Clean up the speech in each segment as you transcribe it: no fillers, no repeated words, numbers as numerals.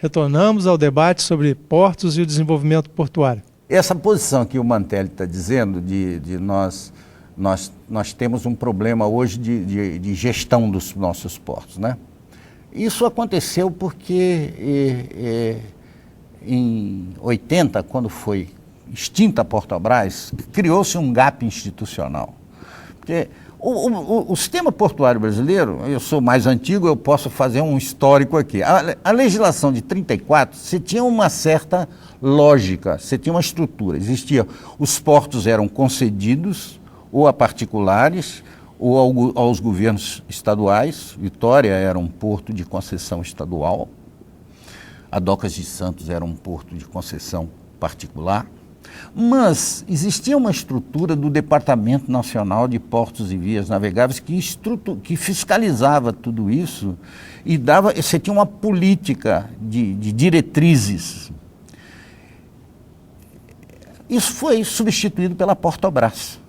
Retornamos ao debate sobre portos e o desenvolvimento portuário. Essa posição que o Mantelli está dizendo, de nós temos um problema hoje de gestão dos nossos portos, né? Isso aconteceu porque em 80, quando foi extinta a Portobras, criou-se um gap institucional. Porque o sistema portuário brasileiro, eu sou mais antigo, eu posso fazer um histórico aqui. A legislação de 34, você tinha uma certa lógica, você tinha uma estrutura. Existia, os portos eram concedidos ou a particulares ou aos governos estaduais. Vitória era um porto de concessão estadual, a Docas de Santos era um porto de concessão particular. Mas existia uma estrutura do Departamento Nacional de Portos e Vias Navegáveis que fiscalizava tudo isso e você tinha uma política de diretrizes. Isso foi substituído pela Portobras,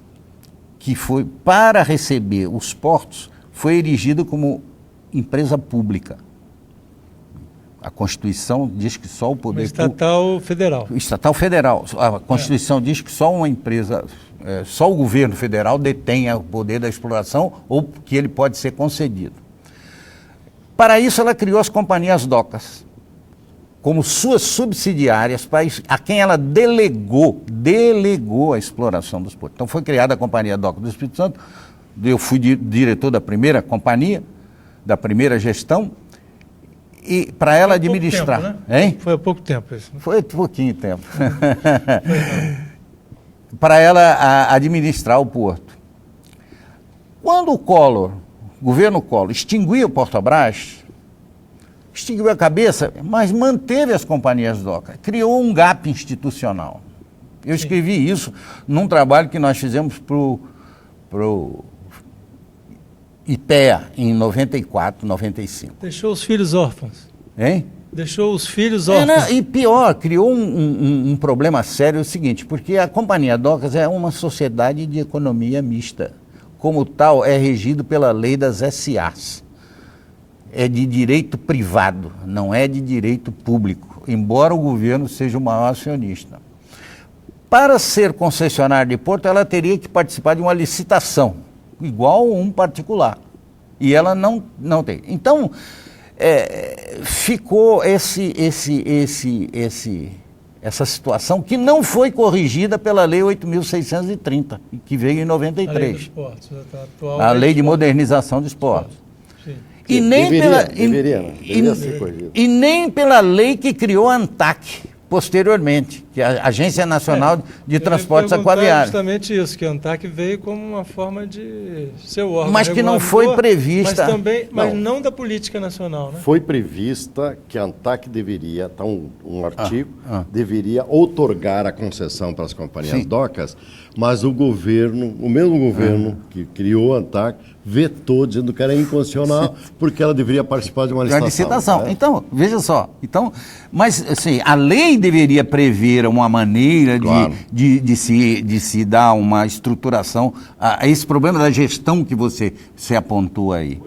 que foi, para receber os portos, foi erigida como empresa pública. A Constituição diz que só o poder estatal federal. Estatal federal. A Constituição diz que só uma empresa, só o governo federal detém o poder da exploração ou que ele pode ser concedido. Para isso, ela criou as companhias docas como suas subsidiárias, a quem ela delegou a exploração dos portos. Então foi criada a Companhia Docas do Espírito Santo, eu fui diretor da primeira companhia, da primeira gestão, e para ela administrar. Tempo, né? Hein? Foi há pouco tempo isso. Foi pouquinho tempo. Para ela administrar o porto. Quando o governo Collor, extinguiu o Portobras, extinguiu a cabeça, mas manteve as companhias docas, criou um gap institucional. Eu escrevi isso num trabalho que nós fizemos para o IPEA em 94, 95. Deixou os filhos órfãos. Hein? Deixou os filhos órfãos. E pior, criou um problema sério, o seguinte, porque a Companhia Docas é uma sociedade de economia mista. Como tal, é regido pela lei das SAs. É de direito privado, não é de direito público, embora o governo seja o maior acionista. Para ser concessionário de porto, ela teria que participar de uma licitação, igual um particular. E ela não tem. Então, ficou essa situação que não foi corrigida pela Lei 8.630, que veio em 93. A Lei dos Portos, a Lei de Modernização dos Portos. Sim. E nem pela lei que criou a ANTAC posteriormente, que é a Agência Nacional de Transportes Aquaviários. Justamente isso, que a ANTAC veio como uma forma de ser o órgão mas que não foi prevista. Mas não da política nacional, né? Foi prevista que a ANTAC deveria, está um artigo, deveria outorgar a concessão para as companhias docas, mas o mesmo governo que criou a ANTAC, vetou, dizendo que era inconstitucional, porque ela deveria participar de uma licitação. Né? Então, veja só. Mas, assim, a lei deveria prever uma maneira de se dar uma estruturação a esse problema da gestão que você apontou aí,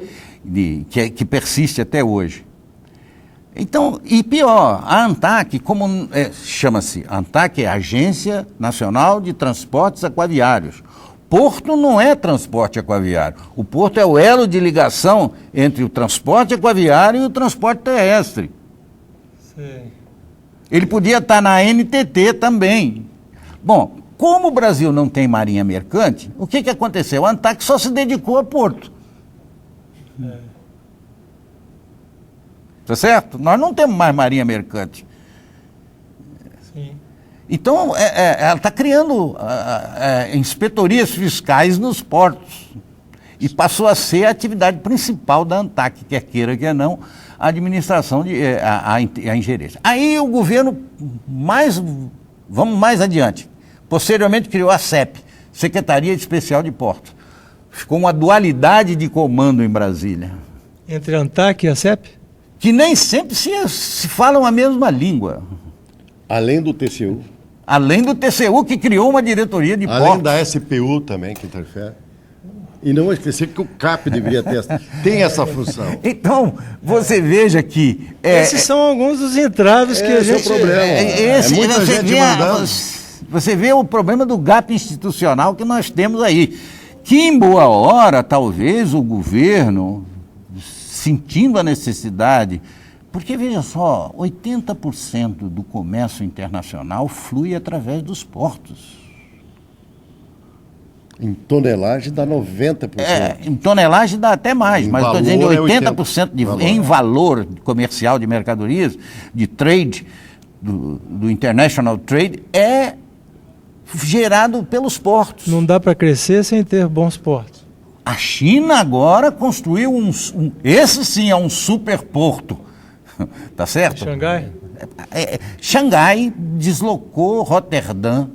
que persiste até hoje. Então, e pior, a ANTAC, chama-se, a ANTAC é a Agência Nacional de Transportes Aquaviários. Porto não é transporte aquaviário. O porto é o elo de ligação entre o transporte aquaviário e o transporte terrestre. Sim. Ele podia estar na NTT também. Bom, como o Brasil não tem marinha mercante, o que aconteceu? A ANTAC só se dedicou a porto. Tá certo? Nós não temos mais marinha mercante. Sim. Então, ela está criando inspetorias fiscais nos portos. E passou a ser a atividade principal da ANTAC, quer queira, quer não, a administração, a ingerência. Aí o governo, vamos mais adiante, posteriormente criou a CEP, Secretaria Especial de Portos. Ficou uma dualidade de comando em Brasília. Entre a ANTAC e a CEP? Que nem sempre se falam a mesma língua. Além do TCU. Além do TCU, que criou uma diretoria de portos. Além da SPU também, que interfere. E não esquecer que o CAP deveria ter tem essa função. Então, você veja que... Esses são alguns dos entraves que a Esse é o gente... problema. Muita gente mandando. Você vê o problema do gap institucional que nós temos aí. Que, em boa hora, talvez o governo, sentindo a necessidade... Porque, veja só, 80% do comércio internacional flui através dos portos. Em tonelagem dá 90%. Em tonelagem dá até mais, Em mas estou dizendo valor é 80% valor. Em valor comercial de mercadorias, de trade, do international trade, é gerado pelos portos. Não dá para crescer sem ter bons portos. A China agora construiu esse sim é um superporto, tá certo? Xangai? Xangai deslocou Roterdã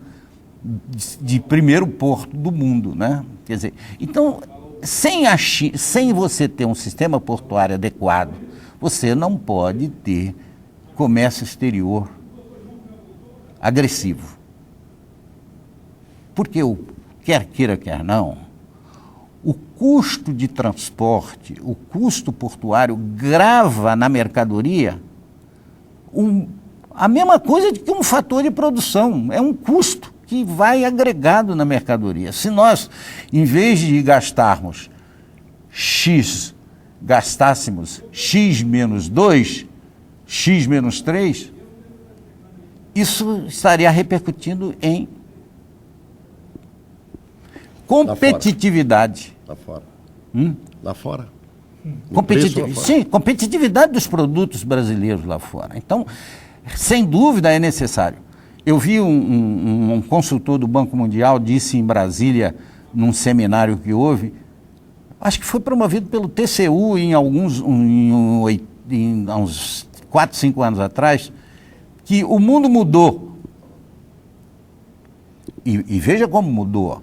de primeiro porto do mundo, né? Quer dizer, então, sem você ter um sistema portuário adequado, você não pode ter comércio exterior agressivo. Porque, quer queira, quer não, o custo de transporte, o custo portuário grava na mercadoria a mesma coisa que um fator de produção, é um custo que vai agregado na mercadoria. Se nós, em vez de gastarmos X, gastássemos X menos 2, X menos 3, isso estaria repercutindo em competitividade. Lá fora. Lá fora. Sim, competitividade dos produtos brasileiros lá fora. Então, sem dúvida é necessário. Eu vi um consultor do Banco Mundial, disse em Brasília, num seminário que houve, acho que foi promovido pelo TCU há uns 4, 5 anos atrás, que o mundo mudou. E veja como mudou.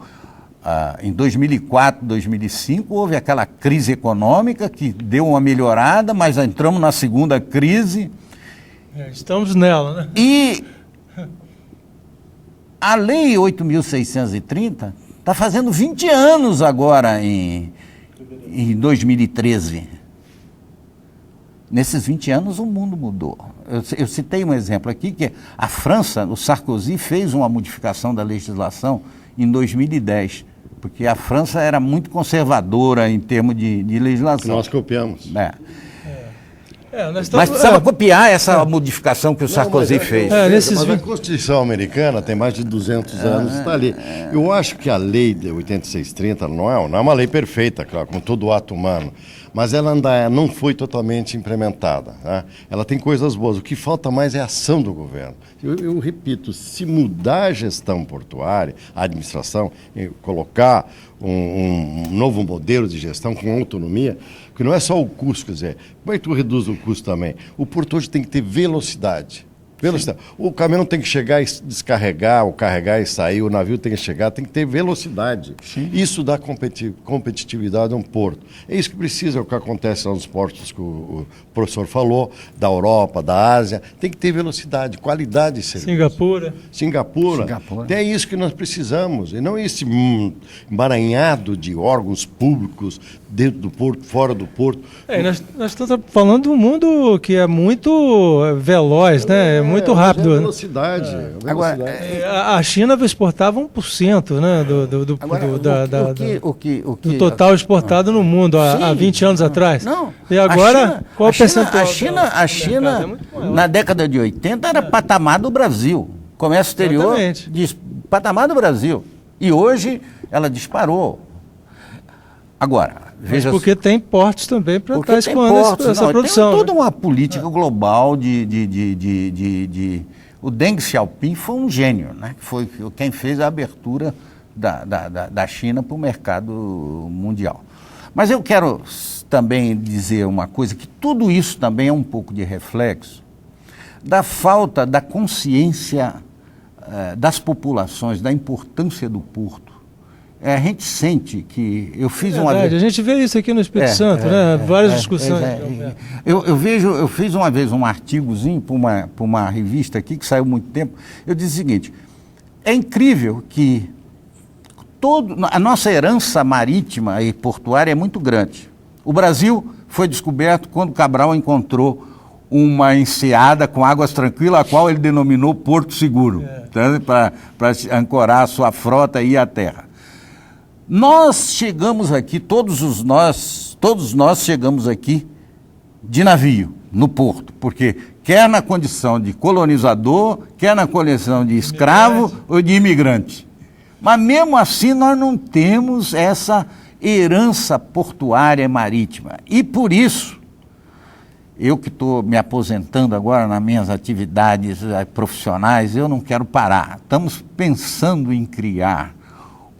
Em 2004, 2005, houve aquela crise econômica que deu uma melhorada, mas entramos na segunda crise. Estamos nela, né? E a Lei 8.630 está fazendo 20 anos agora em 2013. Nesses 20 anos o mundo mudou. Eu citei um exemplo aqui, que a França, o Sarkozy, fez uma modificação da legislação em 2010, porque a França era muito conservadora em termos de legislação. Nós copiamos. Mas precisava copiar essa modificação que o Sarkozy fez. Mas a Constituição americana tem mais de 200 anos, está ali. Eu acho que a lei de 8630 não é uma lei perfeita, claro, com todo o ato humano, mas ela ainda não foi totalmente implementada, né? Ela tem coisas boas, o que falta mais é a ação do governo. Eu repito, se mudar a gestão portuária, a administração, colocar um novo modelo de gestão com autonomia, que não é só o custo, quer dizer, como é que tu reduz o custo também? O porto hoje tem que ter velocidade. O caminhão tem que chegar e descarregar, ou carregar e sair, o navio tem que chegar, tem que ter velocidade. Sim. Isso dá competitividade a um porto. É isso que precisa, é o que acontece nos portos que o professor falou, da Europa, da Ásia. Tem que ter velocidade, qualidade de serviço. Singapura. É isso que nós precisamos, e não esse emaranhado de órgãos públicos dentro do porto, fora do porto. Nós estamos falando de um mundo que é muito veloz, né? Muito rápido. Velocidade. Agora, a China exportava 1%, né, do total exportado no mundo há 20 anos atrás. Não, e agora, qual o percentual? A China na década de 80, era patamar do Brasil. Comércio exterior, patamar do Brasil. E hoje ela disparou. Agora, veja... Porque tem portos também para estar escoando essa produção. Tem toda uma política global O Deng Xiaoping foi um gênio, né? Foi quem fez a abertura da China para o mercado mundial. Mas eu quero também dizer uma coisa, que tudo isso também é um pouco de reflexo da falta da consciência das populações, da importância do porto. A gente sente que... Eu fiz uma vez... A gente vê isso aqui no Espírito Santo, né? Várias discussões. Eu fiz uma vez um artigozinho para uma revista aqui, que saiu há muito tempo. Eu disse o seguinte: é incrível que a nossa herança marítima e portuária é muito grande. O Brasil foi descoberto quando Cabral encontrou uma enseada com águas tranquilas, a qual ele denominou Porto Seguro, para ancorar a sua frota e ir à terra. Nós chegamos aqui, todos nós chegamos aqui de navio, no porto, porque quer na condição de colonizador, quer na condição de escravo ou de imigrante. Mas mesmo assim nós não temos essa herança portuária marítima. E por isso, eu que estou me aposentando agora nas minhas atividades profissionais, eu não quero parar. Estamos pensando em criar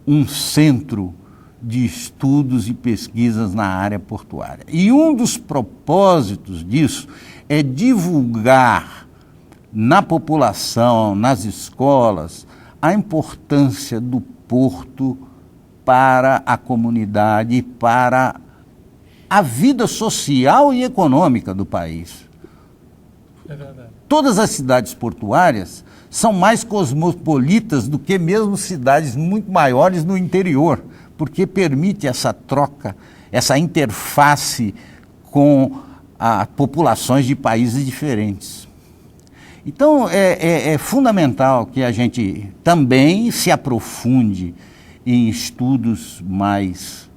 um centro de estudos e pesquisas na área portuária. E um dos propósitos disso é divulgar na população, nas escolas, a importância do porto para a comunidade e para a vida social e econômica do país. É verdade. Todas as cidades portuárias são mais cosmopolitas do que mesmo cidades muito maiores no interior, porque permite essa troca, essa interface com populações de países diferentes. Então, é fundamental que a gente também se aprofunde em estudos mais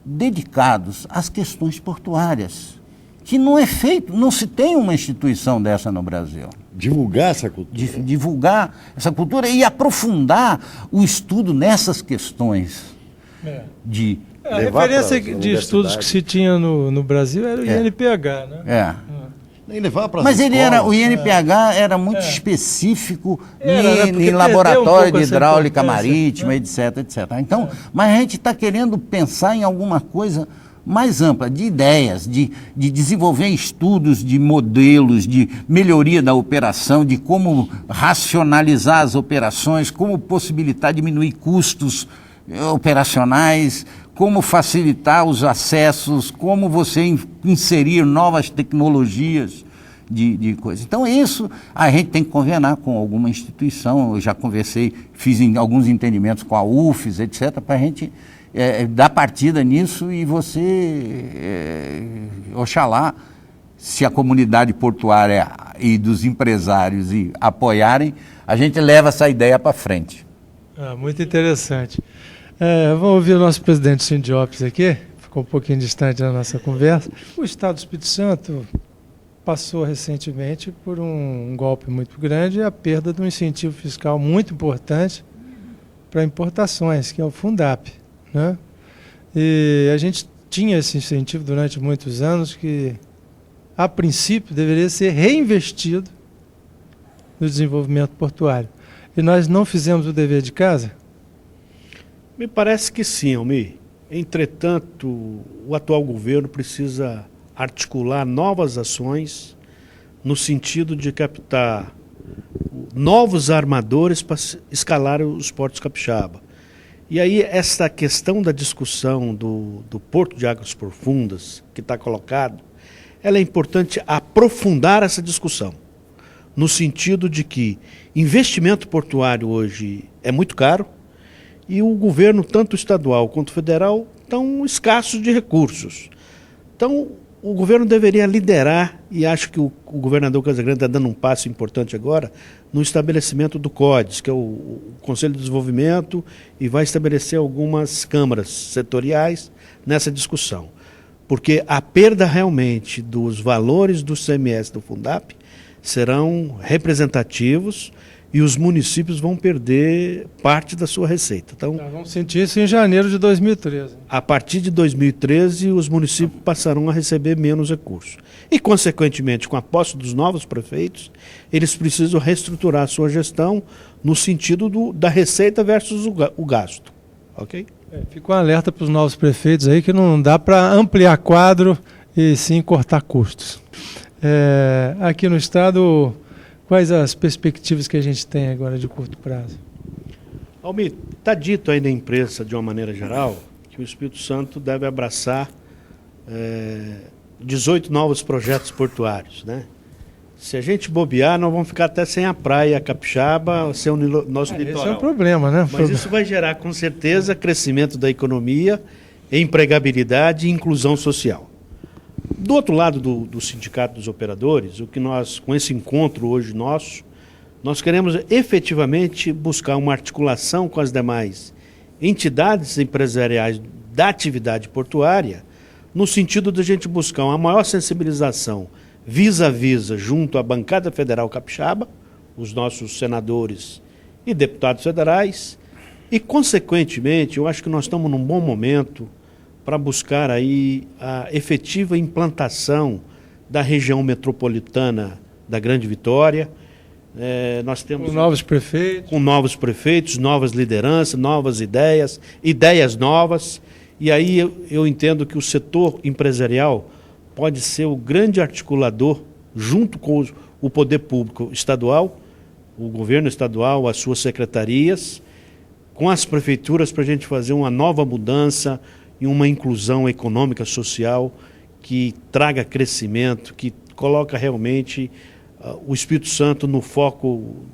dedicados às questões portuárias, que não é feito, não se tem uma instituição dessa no Brasil. Divulgar essa cultura. Divulgar essa cultura e aprofundar o estudo nessas questões de... A referência de estudos que se tinha no Brasil era o INPH, né? Mas o INPH era muito específico em laboratório de hidráulica marítima, etc, etc. Então, mas a gente está querendo pensar em alguma coisa mais ampla, de ideias, de desenvolver estudos de modelos, de melhoria da operação, de como racionalizar as operações, como possibilitar diminuir custos operacionais, como facilitar os acessos, como você inserir novas tecnologias de coisas. Então, isso a gente tem que convenar com alguma instituição. Eu já conversei, fiz alguns entendimentos com a UFES, etc., para a gente dar partida nisso e oxalá, se a comunidade portuária e dos empresários apoiarem, a gente leva essa ideia para frente. Muito interessante. Vamos ouvir o nosso presidente Sindiópolis aqui, ficou um pouquinho distante da nossa conversa. O Estado do Espírito Santo passou recentemente por um golpe muito grande e a perda de um incentivo fiscal muito importante para importações, que é o Fundap, né? E a gente tinha esse incentivo durante muitos anos que, a princípio, deveria ser reinvestido no desenvolvimento portuário. E nós não fizemos o dever de casa? Me parece que sim, Almir. Entretanto, o atual governo precisa articular novas ações no sentido de captar novos armadores para escalar os portos capixaba. E aí essa questão da discussão do Porto de Águas Profundas, que está colocado, ela é importante aprofundar essa discussão, no sentido de que investimento portuário hoje é muito caro, e o governo, tanto estadual quanto federal, estão escassos de recursos. Então, o governo deveria liderar, e acho que o governador Casagrande está dando um passo importante agora, no estabelecimento do CODES, que é o Conselho de Desenvolvimento, e vai estabelecer algumas câmaras setoriais nessa discussão. Porque a perda realmente dos valores do CMS do Fundap serão representativos, e os municípios vão perder parte da sua receita. Então, vamos sentir isso em janeiro de 2013. A partir de 2013, os municípios passarão a receber menos recursos. E, consequentemente, com a posse dos novos prefeitos, eles precisam reestruturar a sua gestão no sentido da receita versus o gasto. Ok? Fica um alerta para os novos prefeitos aí que não dá para ampliar quadro e sim cortar custos. Aqui no estado... Quais as perspectivas que a gente tem agora de curto prazo? Almir, está dito aí na imprensa, de uma maneira geral, que o Espírito Santo deve abraçar 18 novos projetos portuários, né? Se a gente bobear, nós vamos ficar até sem a praia capixaba, sem o nosso litoral. Esse é o problema, né? Mas isso vai gerar, com certeza, crescimento da economia, empregabilidade e inclusão social. Do outro lado do Sindicato dos Operadores, o que nós, com esse encontro hoje nosso, nós queremos efetivamente buscar uma articulação com as demais entidades empresariais da atividade portuária, no sentido de a gente buscar uma maior sensibilização vis a vis junto à bancada federal capixaba, os nossos senadores e deputados federais, e, consequentemente, eu acho que nós estamos num bom momento para buscar aí a efetiva implantação da região metropolitana da Grande Vitória. Nós temos com novos prefeitos. Com novos prefeitos, novas lideranças, novas ideias, ideias novas. E aí eu entendo que o setor empresarial pode ser o grande articulador, junto com o poder público estadual, o governo estadual, as suas secretarias, com as prefeituras, para a gente fazer uma nova mudança e uma inclusão econômica, social, que traga crescimento, que coloca realmente o Espírito Santo no foco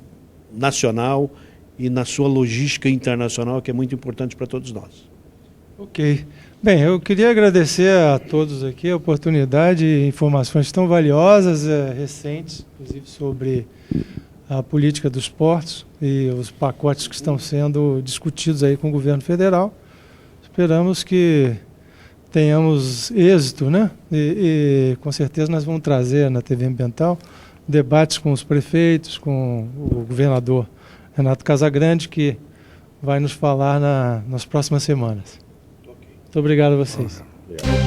nacional e na sua logística internacional, que é muito importante para todos nós. Ok. Bem, eu queria agradecer a todos aqui a oportunidade e informações tão valiosas, recentes, inclusive sobre a política dos portos e os pacotes que estão sendo discutidos aí com o governo federal. Esperamos que tenhamos êxito, né? E com certeza nós vamos trazer na TV Ambiental debates com os prefeitos, com o governador Renato Casagrande, que vai nos falar nas próximas semanas. Muito obrigado a vocês. Obrigado.